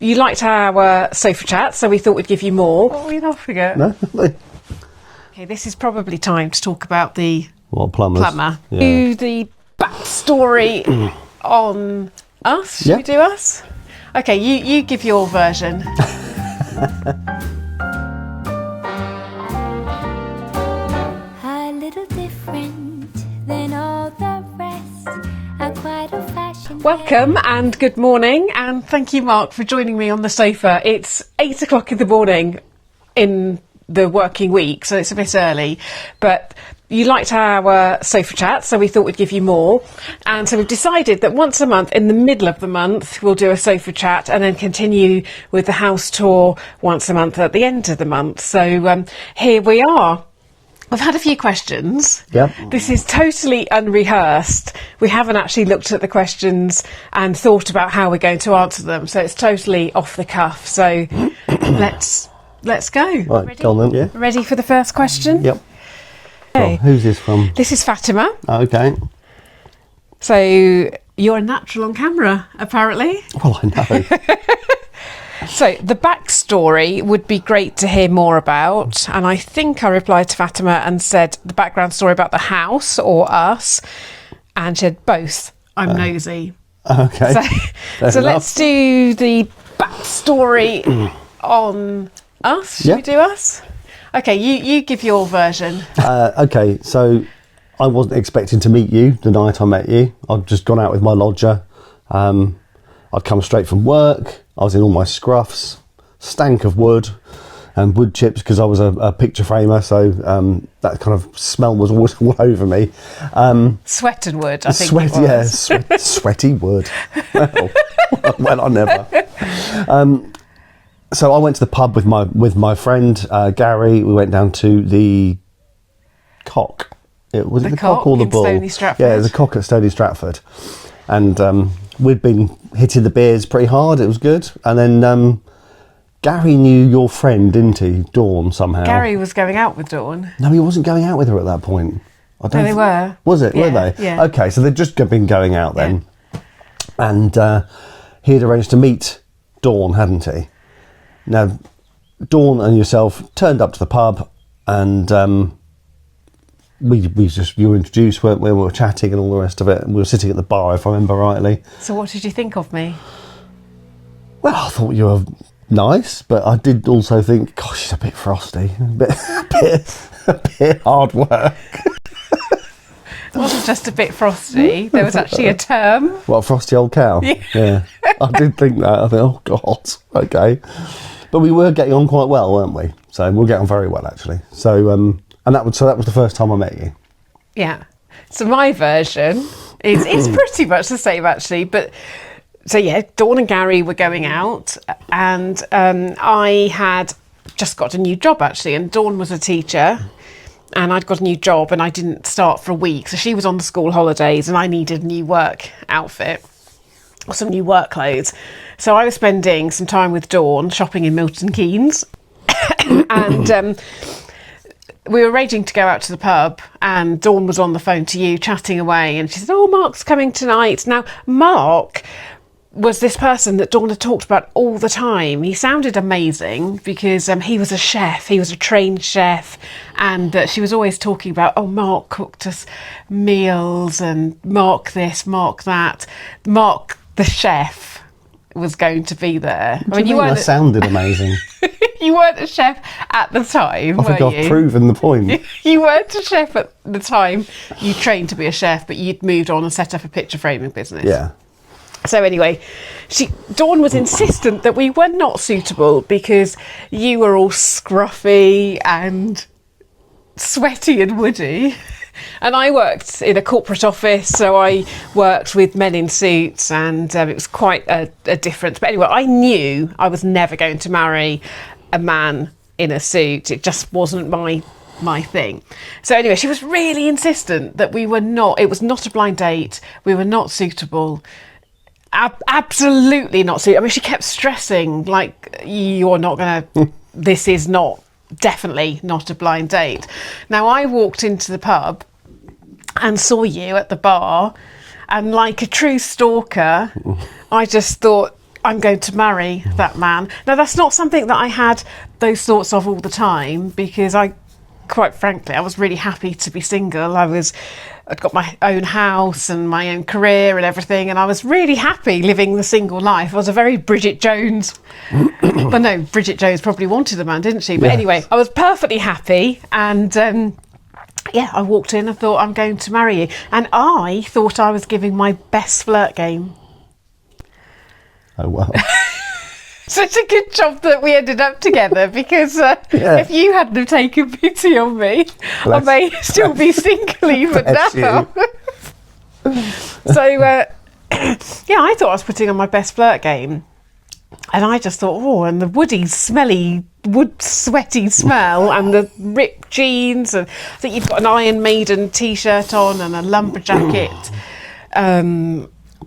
you liked our sofa chat, so we thought we'd give you more. What were you laughing at? No. Okay, this is probably time to talk about the Plumbers. plumber. Yeah. Do the backstory on us. Should we do us? Okay, you give your version. A little different than all the rest. A quite old-fashioned. Welcome and good morning, and thank you, Mark, for joining me on the sofa. It's 8 o'clock in the morning in the working week, so it's a bit early, but you liked our sofa chat, so we thought we'd give you more. And so we've decided that once a month, in the middle of the month, we'll do a sofa chat and then continue with the house tour once a month at the end of the month. So here we are. I've had a few questions. Yep. This is totally unrehearsed. We haven't actually looked at the questions and thought about how we're going to answer them. So it's totally off the cuff. So let's go. Right, Ready? go on then. Yeah. Ready for the first question? Yep. Okay. Well, who's this from? This is Fatima. Oh, okay. So you're a natural on camera, apparently. Well, I know. So the backstory would be great to hear more about. And I think I replied to Fatima and said the background story about the house or us. And she said both. I'm nosy. Okay. So let's do the backstory on us. Should we do us? Okay, you give your version. Okay, so I wasn't expecting to meet you the night I met you. I'd just gone out with my lodger. I'd come straight from work. I was in all my scruffs, stank of wood and wood chips because I was a picture framer, so that kind of smell was always all over me. Sweat and wood, I think it was. Yeah, sweaty wood. Well, I never. So I went to the pub with my friend Gary. We went down to the Cock. Was it the Cock or the in Bull? Stony Stratford. Yeah, the Cock at Stony Stratford. And we'd been hitting the beers pretty hard. It was good. And then Gary knew your friend, didn't he? Dawn, somehow. Gary was going out with Dawn. No, he wasn't going out with her at that point. No, they were. Was it? Yeah, Were they? yeah. Okay, so they'd just been going out then. Yeah. And he had arranged to meet Dawn, hadn't he? Now, Dawn and yourself turned up to the pub, and you were introduced, weren't we? We were chatting and all the rest of it. And we were sitting at the bar, if I remember rightly. So what did you think of me? Well, I thought you were nice, but I did also think, gosh, she's a bit frosty, a bit hard work. It wasn't just a bit frosty. There was actually a term. What, frosty old cow? Yeah. I did think that. I thought, oh God, okay. But we were getting on quite well, weren't we? So we'll get on very well, actually. So that was the first time I met you. Yeah. So my version is pretty much the same, actually. But so yeah, Dawn and Gary were going out, and I had just got a new job actually, and Dawn was a teacher. And I'd got a new job and I didn't start for a week. So she was on the school holidays and I needed a new work outfit or some new work clothes. So I was spending some time with Dawn shopping in Milton Keynes. And we were arranging to go out to the pub and Dawn was on the phone to you chatting away. And she said, oh, Mark's coming tonight. Now, Mark was this person that Dawn had talked about all the time. He sounded amazing because he was a chef. He was a trained chef. And she was always talking about, oh, Mark cooked us meals and Mark this, Mark that. Mark, the chef, was going to be there. That sounded amazing. You weren't a chef at the time, I think were you? I've proven the point. You weren't a chef at the time. You trained to be a chef, but you'd moved on and set up a picture framing business. Yeah. So anyway, Dawn was insistent that we were not suitable because you were all scruffy and sweaty and woody. And I worked in a corporate office, so I worked with men in suits and it was quite a difference. But anyway, I knew I was never going to marry a man in a suit. It just wasn't my thing. So anyway, she was really insistent that it was not a blind date, we were not suitable. Absolutely not suitable. I mean, she kept stressing, like, you're not going to, this is definitely not a blind date. Now, I walked into the pub and saw you at the bar, and like a true stalker, I just thought, I'm going to marry that man. Now, that's not something that I had those thoughts of all the time, because quite frankly, I was really happy to be single. I'd got my own house and my own career and everything, and I was really happy living the single life. I was a very Bridget Jones. Well, no, Bridget Jones probably wanted a man, didn't she? But anyway, I was perfectly happy, and I walked in and thought, I'm going to marry you. And I thought I was giving my best flirt game. Oh, wow. So it's a good job that we ended up together, because if you hadn't have taken pity on me, I may still be single even now. So, I thought I was putting on my best flirt game. And I just thought, and the woody, smelly, sweaty smell, and the ripped jeans, and I think you've got an Iron Maiden T-shirt on and a lumberjacket,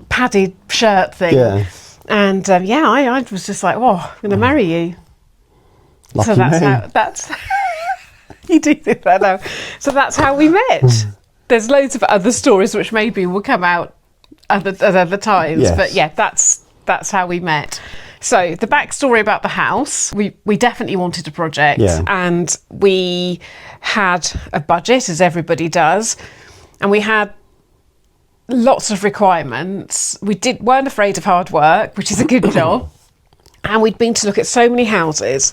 padded shirt thing. Yeah. And I was just like, I'm going to marry you. Lucky so me. That's you do think that now. So that's how we met. There's loads of other stories which maybe will come out at other times, but that's how we met. So the backstory about the house, we definitely wanted a project, and we had a budget, as everybody does, and we had lots of requirements. We weren't afraid of hard work, which is a good job. And we'd been to look at so many houses,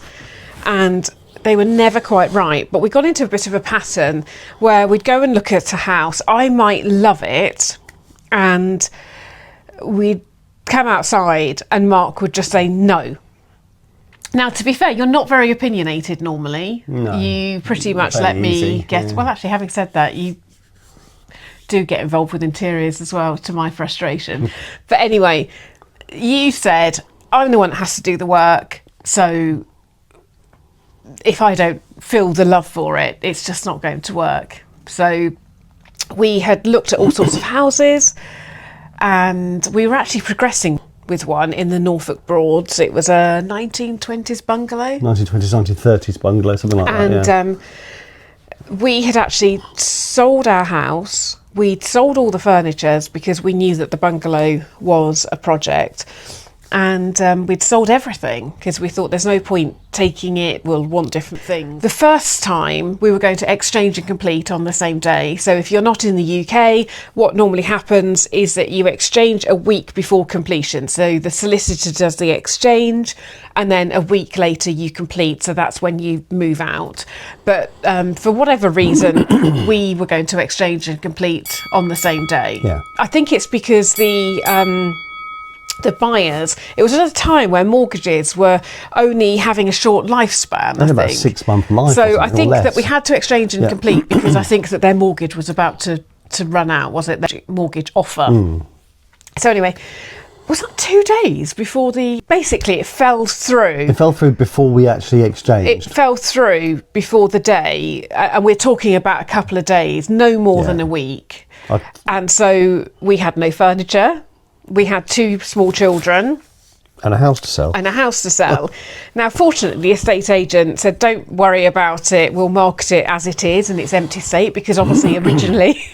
and they were never quite right. But we got into a bit of a pattern where we'd go and look at a house. I might love it, and we'd come outside and Mark would just say no. Now, to be fair, you're not very opinionated normally. No, you pretty much let me get... Well, actually, having said that, you do get involved with interiors as well, to my frustration. But anyway, you said, I'm the one that has to do the work, so if I don't feel the love for it, it's just not going to work. So we had looked at all sorts of houses, and we were actually progressing with one in the Norfolk Broads. It was a 1920s bungalow. 1920s, 1930s bungalow, something like that, And we had actually sold our house. We'd sold all the furniture because we knew that the bungalow was a project. And we'd sold everything because we thought there's no point taking it, we'll want different things. The first time we were going to exchange and complete on the same day. So if you're not in the UK, what normally happens is that you exchange a week before completion. So the solicitor does the exchange, and then a week later you complete. So that's when you move out. But for whatever reason, we were going to exchange and complete on the same day. Yeah. I think it's because the buyers, it was at a time where mortgages were only having a short lifespan. Only about 6 month life. So I think that we had to exchange and complete because I think that their mortgage was about to run out, was it? Their mortgage offer. So anyway, was that 2 days before basically it fell through. It fell through before we actually exchanged. It fell through before the day, and we're talking about a couple of days, no more than a week. And so we had no furniture. We had 2 small children. And a house to sell. Now, fortunately, the estate agent said, don't worry about it. We'll market it as it is in its empty state, because obviously originally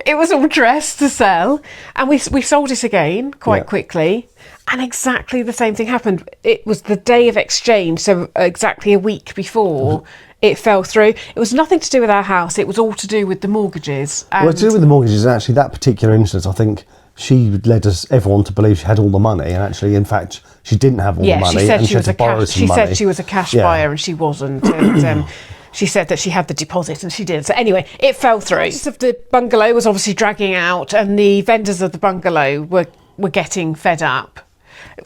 it was all dressed to sell. And we sold it again quite quickly. And exactly the same thing happened. It was the day of exchange, so exactly a week before it fell through. It was nothing to do with our house. It was all to do with the mortgages. Well, to do with the mortgages, actually, that particular instance, I think she led everyone to believe she had all the money, and actually, in fact, she didn't have all the money. She said she said she was a cash buyer, and she wasn't. And she said that she had the deposit, and she did. So anyway, it fell through. The bungalow was obviously dragging out, and the vendors of the bungalow were getting fed up.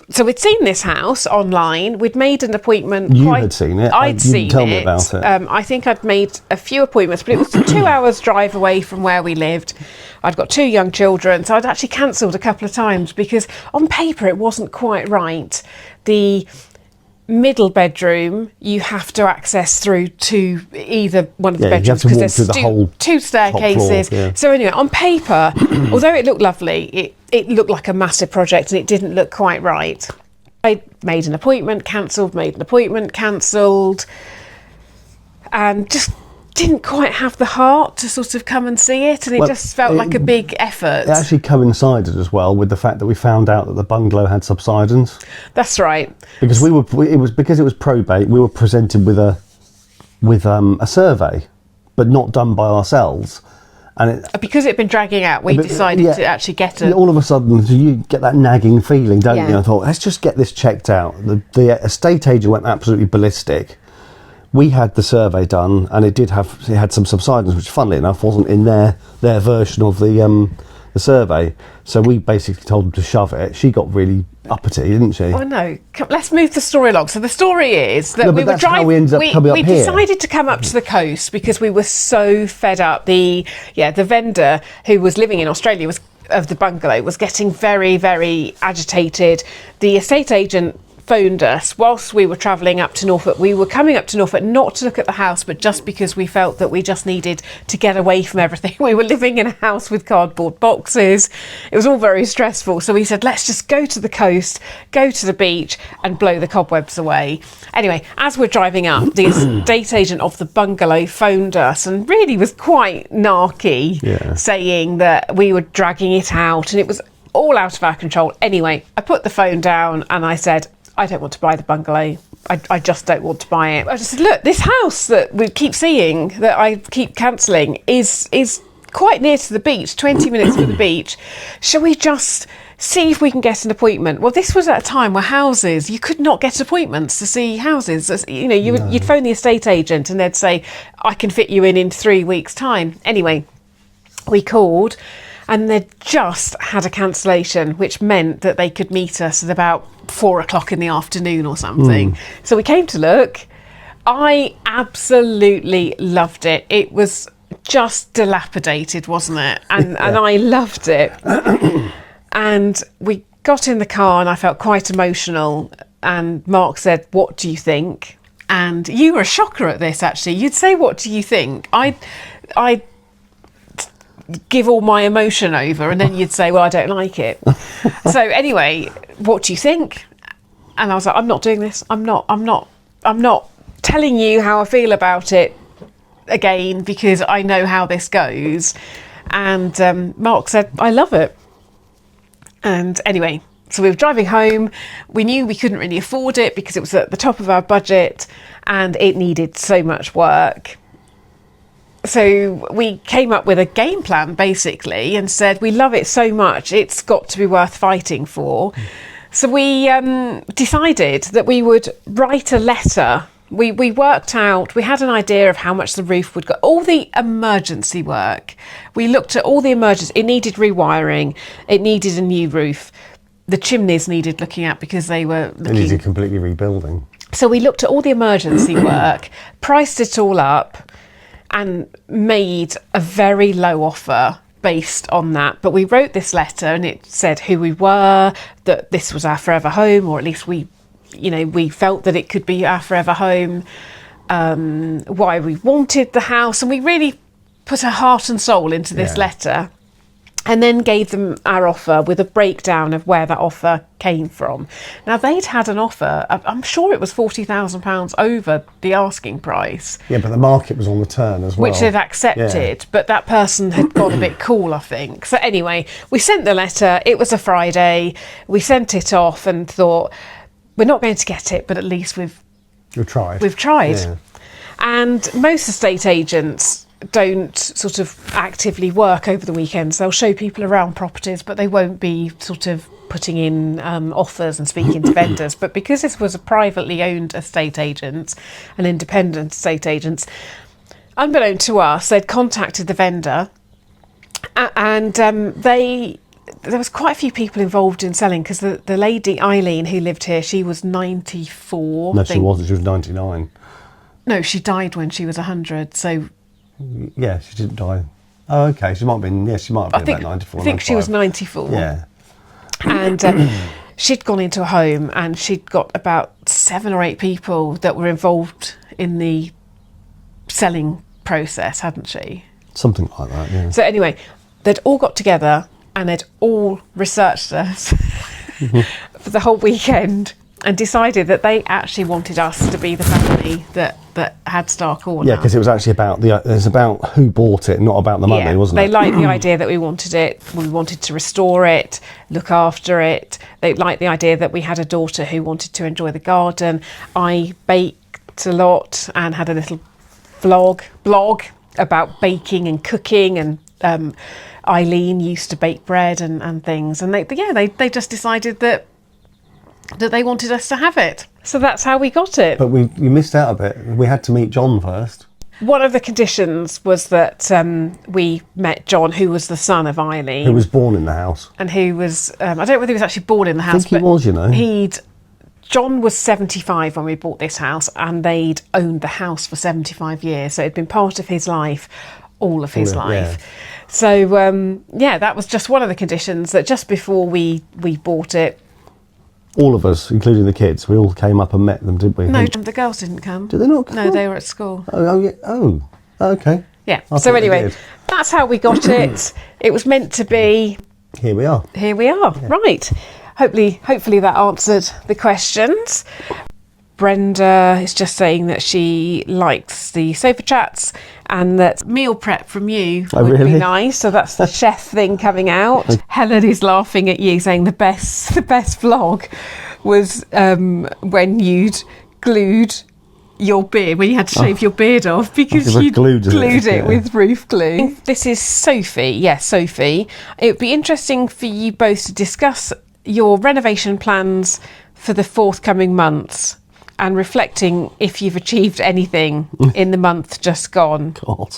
So we'd seen this house online. We'd made an appointment. You had seen it. I'd seen it. Tell me about it. I think I'd made a few appointments, but it was 2 hours drive away from where we lived. I'd got 2 young children, so I'd actually cancelled a couple of times because on paper it wasn't quite right. The middle bedroom you have to access through to either one of the bedrooms because there's 2 staircases. Floor, So anyway, on paper, although it looked lovely, it looked like a massive project and it didn't look quite right. I made an appointment, cancelled, made an appointment, cancelled, and just didn't quite have the heart to sort of come and see it, and it just felt like a big effort. It actually coincided as well with the fact that we found out that the bungalow had subsidence. That's right. Because it was probate. We were presented with a survey, but not done by ourselves, and because it'd been dragging out, we decided to actually get it. All of a sudden, you get that nagging feeling, don't you? I thought, let's just get this checked out. The estate agent went absolutely ballistic. We had the survey done, and it had some subsidence, which, funnily enough, wasn't in their version of the survey. So we basically told them to shove it. She got really uppity, didn't she? Oh no! Let's move the story along. So the story is that we decided to come up to the coast because we were so fed up. The vendor who was living in Australia of the bungalow was getting very, very agitated. The estate agent phoned us whilst we were travelling up to Norfolk. We were coming up to Norfolk not to look at the house, but just because we felt that we just needed to get away from everything. We were living in a house with cardboard boxes. It was all very stressful. So we said, let's just go to the coast, go to the beach and blow the cobwebs away. Anyway, as we're driving up, the estate agent of the bungalow phoned us and really was quite narky, saying that we were dragging it out and it was all out of our control. Anyway, I put the phone down and I said, I don't want to buy the bungalow. I just don't want to buy it. I just said, look, this house that we keep seeing, that I keep cancelling, is quite near to the beach, 20 minutes from the beach. Shall we just see if we can get an appointment? Well, this was at a time where houses, you could not get appointments to see houses. You know, you'd phone the estate agent and they'd say, I can fit you in 3 weeks' time. Anyway, we called and they'd just had a cancellation, which meant that they could meet us at about 4:00 in the afternoon or something. So we came to look. I absolutely loved it. It was just dilapidated, wasn't it? And I loved it. And we got in the car and I felt quite emotional. And Mark said, what do you think? And you were a shocker at this, actually. You'd say, what do you think? I give all my emotion over and then you'd say, well, I don't like it. So anyway, what do you think? And I was like, I'm not doing this. I'm not telling you how I feel about it again because I know how this goes. And Mark said, I love it. And anyway, so we were driving home. We knew we couldn't really afford it because it was at the top of our budget and it needed so much work. So we came up with a game plan, basically, and said, we love it so much, it's got to be worth fighting for. So we decided that we would write a letter. We worked out, we had an idea of how much the roof would go, all the emergency work. We looked at all the emergency, it needed rewiring, it needed a new roof. The chimneys needed looking at because they were looking... It needed completely rebuilding. So we looked at all the emergency work, priced it all up, and made a very low offer based on that. But we wrote this letter and it said who we were, that this was our forever home, or at least we felt that it could be our forever home, why we wanted the house. And we really put our heart and soul into this letter. And then gave them our offer with a breakdown of where that offer came from. Now, they'd had an offer, I'm sure it was £40,000 over the asking price. Yeah, but the market was on the turn as well. Which they'd accepted, but that person had gone a bit cool, I think. So anyway, we sent the letter, it was a Friday, we sent it off and thought, we're not going to get it, but at least we've tried. Yeah. And most estate agents don't sort of actively work over the weekends. They'll show people around properties, but they won't be sort of putting in offers and speaking to vendors. But because this was a privately owned estate agent, an independent estate agents, unbeknown to us, they'd contacted the vendor and there was quite a few people involved in selling because the lady Eileen who lived here, she was 94. No, she wasn't. She was 99. No, she died when she was 100. So yeah, she didn't die. Oh, okay. She might have been. Yeah, she might have been about 94. I think 95. She was 94. Yeah. And she'd gone into a home and she'd got about 7 or 8 people that were involved in the selling process, hadn't she? Something like that. Yeah. So anyway, they'd all got together and they'd all researched us for the whole weekend. and decided that they actually wanted us to be the family that had Star Corner. Yeah, because it was actually about who bought it, not about the money, wasn't it? They liked the idea that we wanted it. We wanted to restore it, look after it. They liked the idea that we had a daughter who wanted to enjoy the garden. I baked a lot and had a little blog about baking and cooking, and Eileen used to bake bread and things. And they just decided that they wanted us to have it. So that's how we got it. But we missed out a bit. We had to meet John first. One of the conditions was that we met John, who was the son of Eileen. Who was born in the house. And who was, I don't know whether he was actually born in the house. I think he was, you know. John was 75 when we bought this house, and they'd owned the house for 75 years. So it'd been part of his life, all of his life. Yeah. So, that was just one of the conditions, that just before we bought it. All of us, including the kids, we all came up and met them, didn't we? No, the girls didn't come. Did they not come? No, they were at school. Oh, yeah. Oh, okay. Yeah. I So thought they anyway, did. that's how we got it. It was meant to be. Here we are. Here we are. Yeah. Right. Hopefully that answered the questions. Brenda is just saying that she likes the sofa chats and that meal prep from you would be nice. So that's the chef thing coming out. Helen is laughing at you, saying the best vlog was when you'd glued your beard, when you had to shave your beard off because you glued it with roof glue. This is Sophie. Yes, Sophie. It would be interesting for you both to discuss your renovation plans for the forthcoming months and reflecting if you've achieved anything in the month just gone. God.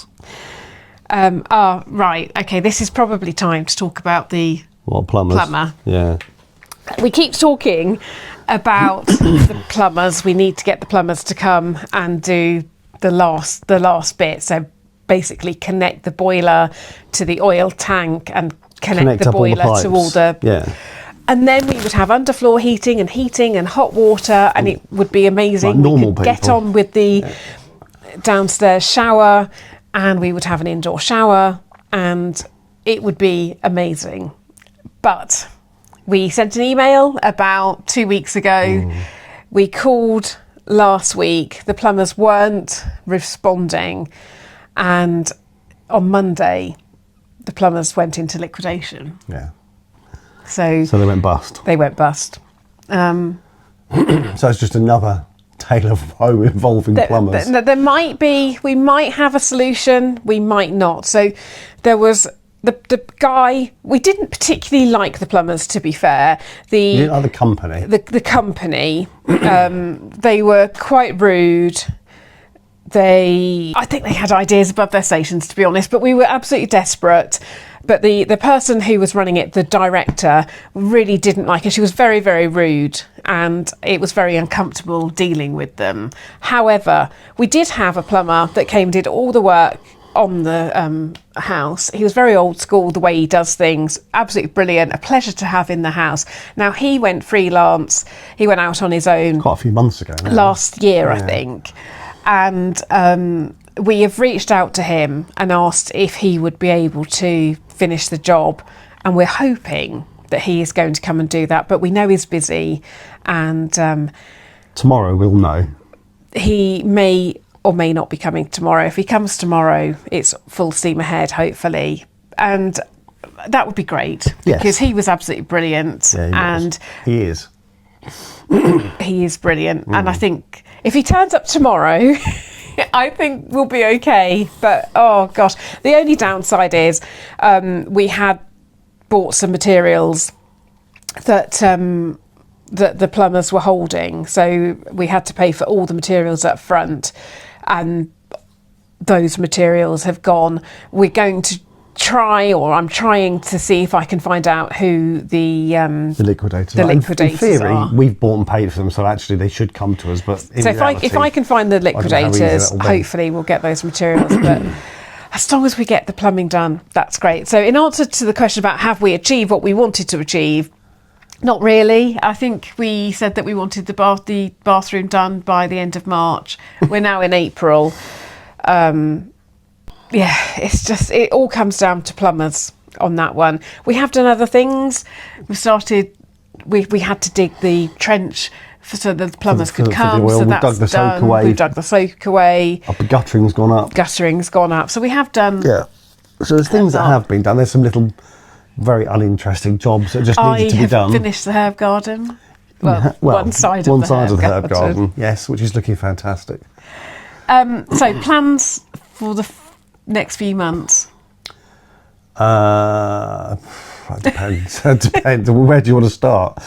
Right. Okay, this is probably time to talk about the plumber. Yeah. We keep talking about the plumbers. We need to get the plumbers to come and do the last bit. So basically connect the boiler to the oil tank and connect the boiler to all the... Yeah. And then we would have underfloor heating and hot water, and it would be amazing. Like we could get on with the downstairs shower, and we would have an indoor shower, and it would be amazing. But we sent an email about 2 weeks ago. We called last week. The plumbers weren't responding. And on Monday, the plumbers went into liquidation. Yeah. So they went bust. So it's just another tale of woe involving plumbers. There might be, we might have a solution, we might not. So there was the guy, we didn't particularly like the plumbers, to be fair. You didn't like the company? The company, they were quite rude. I think they had ideas above their stations, to be honest, but we were absolutely desperate. But the person who was running it, the director, really didn't like it. She was very, very rude, and it was very uncomfortable dealing with them. However, we did have a plumber that came and did all the work on the house. He was very old school, the way he does things, absolutely brilliant, a pleasure to have in the house. Now, he went freelance, he went out on his own. Quite a few months ago now. Last year, I think. And we have reached out to him and asked if he would be able to finish the job, and we're hoping that he is going to come and do that, but we know he's busy, and tomorrow we'll know. He may or may not be coming tomorrow. If he comes tomorrow, it's full steam ahead, hopefully, and that would be great. Yes. Because he was absolutely brilliant. Yeah, he is. He is brilliant, and I think if he turns up tomorrow I think we'll be okay. But oh gosh, the only downside is we had bought some materials that the plumbers were holding, so we had to pay for all the materials up front, and those materials have gone. We're going to I'm trying to see if I can find out who the liquidators in theory, are. We've bought and paid for them, so actually they should come to us. But so if I can find the liquidators, hopefully we'll get those materials. But as long as we get the plumbing done, that's great. So in answer to the question about have we achieved what we wanted to achieve, not really. I think we said that we wanted the bathroom done by the end of March. We're now in April. Yeah, it all comes down to plumbers on that one. We have done other things. We had to dig the trench so the plumbers could for the come. oil. So We've that's dug the soak done. away. We've dug the soak away. Our guttering's gone up. Guttering's gone up. So we have done. Yeah. So there's things that have been done. There's some little, very uninteresting jobs that just needed to be done. I have finished the herb garden. Well, one side of the herb garden. Yes, which is looking fantastic. So plans for the next few months. It depends. It depends. Where do you want to start?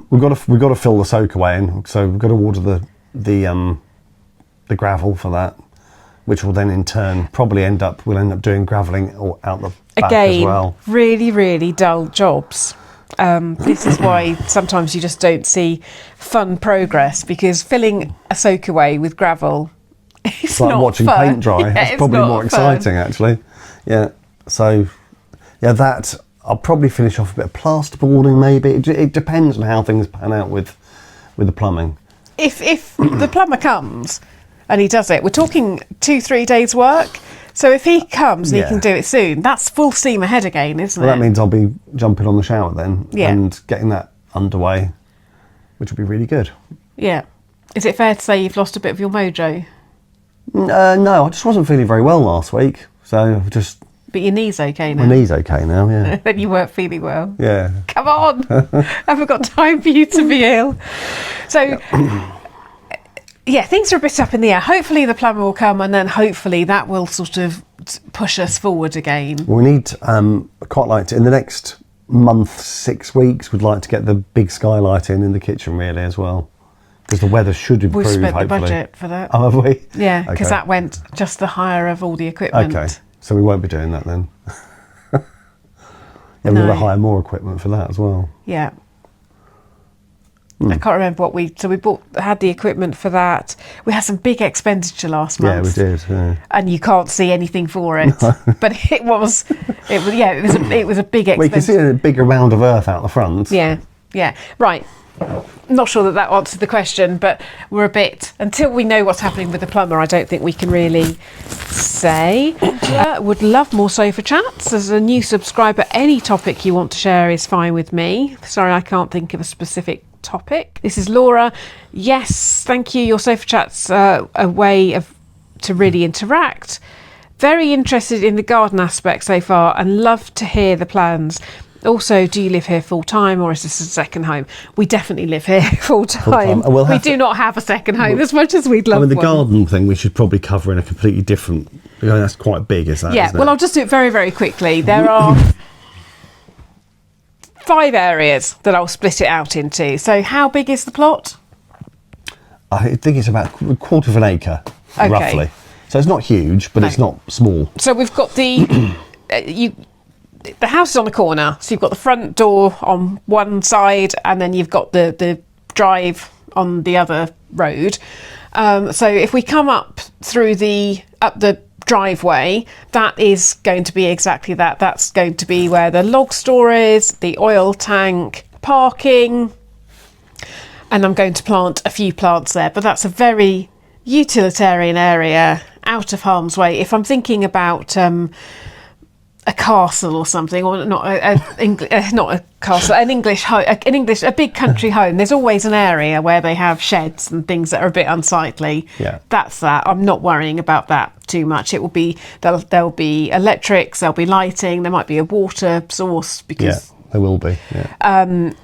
We've got to fill the soak away in, so we've got to order the gravel for that, which will then in turn probably end up doing gravelling out the back as well. Really, really dull jobs. This is why sometimes you just don't see fun progress, because filling a soak away with gravel is like not watching fun. paint dry. Yeah, it's probably more exciting actually. Yeah. So yeah, that I'll probably finish off a bit of plasterboarding maybe. It depends on how things pan out with the plumbing. If the plumber comes and he does it, we're talking 2-3 days work. So if he comes and he can do it soon, that's full steam ahead again, isn't it? Well, that means I'll be jumping on the shower then and getting that underway, which will be really good. Yeah. Is it fair to say you've lost a bit of your mojo? No, I just wasn't feeling very well last week, so just... But your knee's okay now? My knee's okay now, yeah. Then you weren't feeling well? Yeah. Come on! I haven't got time for you to be ill. So... Yeah, things are a bit up in the air. Hopefully the plumber will come, and then hopefully that will sort of push us forward again. We need, quite like to, in the next month, 6 weeks, we'd like to get the big skylight in the kitchen really as well. Because the weather should improve, We've spent hopefully. the budget for that. Oh, have we? Yeah, because Okay. that went just the hire of all the equipment. Okay, so we won't be doing that then. Yeah, we've got to hire more equipment for that as well. Yeah. I can't remember what we had the equipment for that. We had some big expenditure last month. Yeah, we did. Yeah. And you can't see anything for it. But it was a big expenditure. Well, you can see a bigger mound of earth out the front. Yeah. Right. Not sure that answered the question, but we're a bit, until we know what's happening with the plumber, I don't think we can really say. Would love more sofa chats. As a new subscriber, any topic you want to share is fine with me. Sorry, I can't think of a specific topic. This is Laura. Yes, thank you. Your sofa chat's a way to really interact. Very interested in the garden aspect so far and love to hear the plans. Also, do you live here full time or is this a second home? We definitely live here full time. We do not have a second home as much as we'd love. The garden thing we should probably cover in a completely different. That's quite big, is that? Yeah. Well, I'll just do it very, very quickly. There are 5 areas that I'll split it out into. So, how big is the plot? I think it's about a quarter of an acre, roughly. So it's not huge, but it's not small. So we've got the the house is on the corner, so you've got the front door on one side, and then you've got the drive on the other road. So if we come up through up the driveway, that is going to be exactly that. That's going to be where the log store is, the oil tank, parking, and I'm going to plant a few plants there. But that's a very utilitarian area, out of harm's way. If I'm thinking about a castle or something, or not a castle, a big country home, there's always an area where they have sheds and things that are a bit unsightly. Yeah. That's that. I'm not worrying about that too much. It will be there'll be electrics, there'll be lighting, there might be a water source because there will be. Yeah.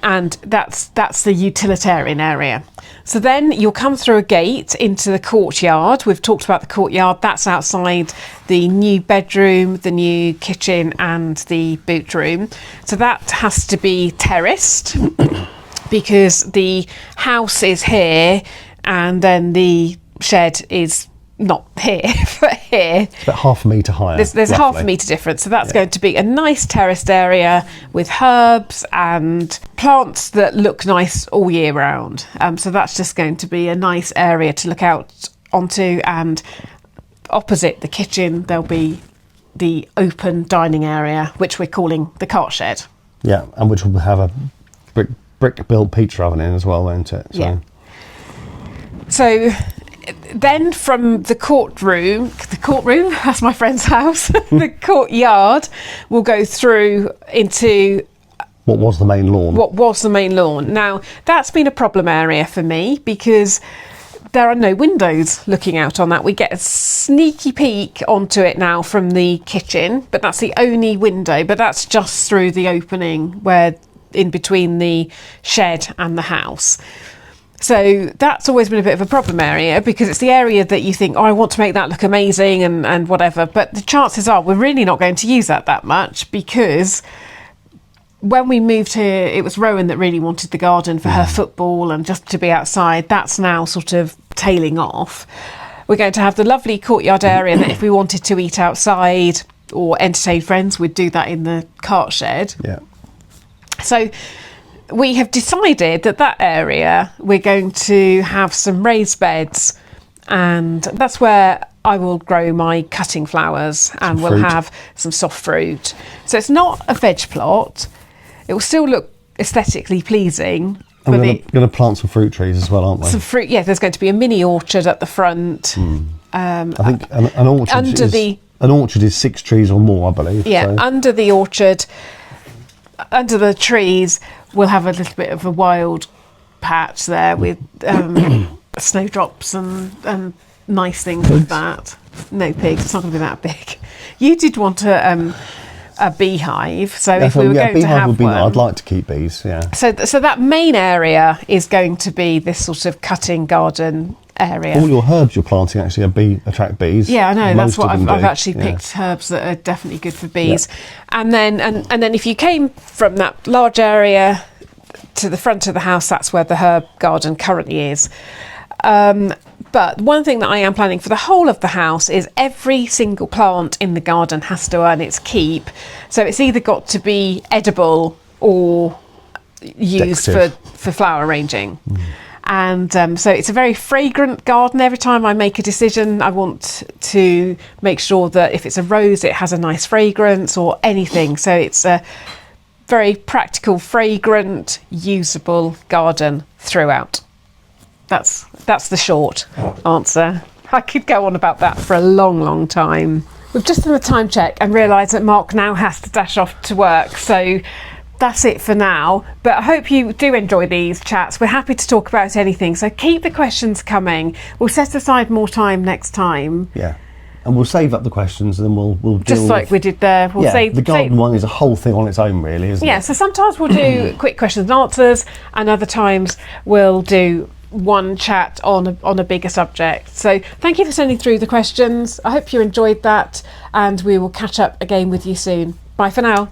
and that's the utilitarian area. So then you'll come through a gate into the courtyard. We've talked about the courtyard. That's outside the new bedroom, the new kitchen and the boot room. So that has to be terraced because the house is here and then the shed is not here, but here. It's about half a metre higher. There's a half a metre difference. So that's going to be a nice terraced area with herbs and plants that look nice all year round. So that's just going to be a nice area to look out onto. And opposite the kitchen, there'll be the open dining area, which we're calling the cart shed. Yeah, and which will have a brick-built pizza oven in as well, won't it? Yeah. So then from the courtroom, that's my friend's house, the courtyard, we'll go through into What was the main lawn? What was the main lawn? Now, that's been a problem area for me because there are no windows looking out on that. We get a sneaky peek onto it now from the kitchen, but that's the only window, but that's just through the opening where in between the shed and the house. So that's always been a bit of a problem area because it's the area that you think, oh, I want to make that look amazing and whatever. But the chances are we're really not going to use that much because when we moved here, it was Rowan that really wanted the garden for her football and just to be outside. That's now sort of tailing off. We're going to have the lovely courtyard area that if we wanted to eat outside or entertain friends, we'd do that in the cart shed. Yeah. So we have decided that area we're going to have some raised beds, and that's where I will grow my cutting flowers and we'll have some soft fruit. So it's not a veg plot. It will still look aesthetically pleasing. And we're going to plant some fruit trees as well, aren't we? Some fruit, yeah. There's going to be a mini orchard at the front. I think an orchard is 6 trees or more, I believe. Yeah, so. Under the orchard, under the trees, we'll have a little bit of a wild patch there with snowdrops and nice things like that. No pigs, it's not going to be that big. You did want a beehive, so if we were going to have would be one, I'd like to keep bees. Yeah. So that main area is going to be this sort of cutting garden area. All your herbs you're planting actually attract bees. Yeah, I know. That's what I've actually Yeah. picked herbs that are definitely good for bees. Yeah. And then if you came from that large area to the front of the house, that's where the herb garden currently is. But one thing that I am planning for the whole of the house is every single plant in the garden has to earn its keep. So it's either got to be edible or used for flower arranging. And so it's a very fragrant garden. Every time I make a decision, I want to make sure that if it's a rose, it has a nice fragrance or anything. So it's a very practical, fragrant, usable garden throughout. That's the short answer. I could go on about that for a long, long time. We've just done a time check and realised that Mark now has to dash off to work. So that's it for now. But I hope you do enjoy these chats. We're happy to talk about anything. So keep the questions coming. We'll set aside more time next time. Yeah. And we'll save up the questions and then we'll just deal like with, we did there. We'll the garden one is a whole thing on its own, really, isn't it? Yeah, so sometimes we'll do quick questions and answers, and other times we'll do one chat on a bigger subject. So thank you for sending through the questions. I hope you enjoyed that, and we will catch up again with you soon. Bye for now.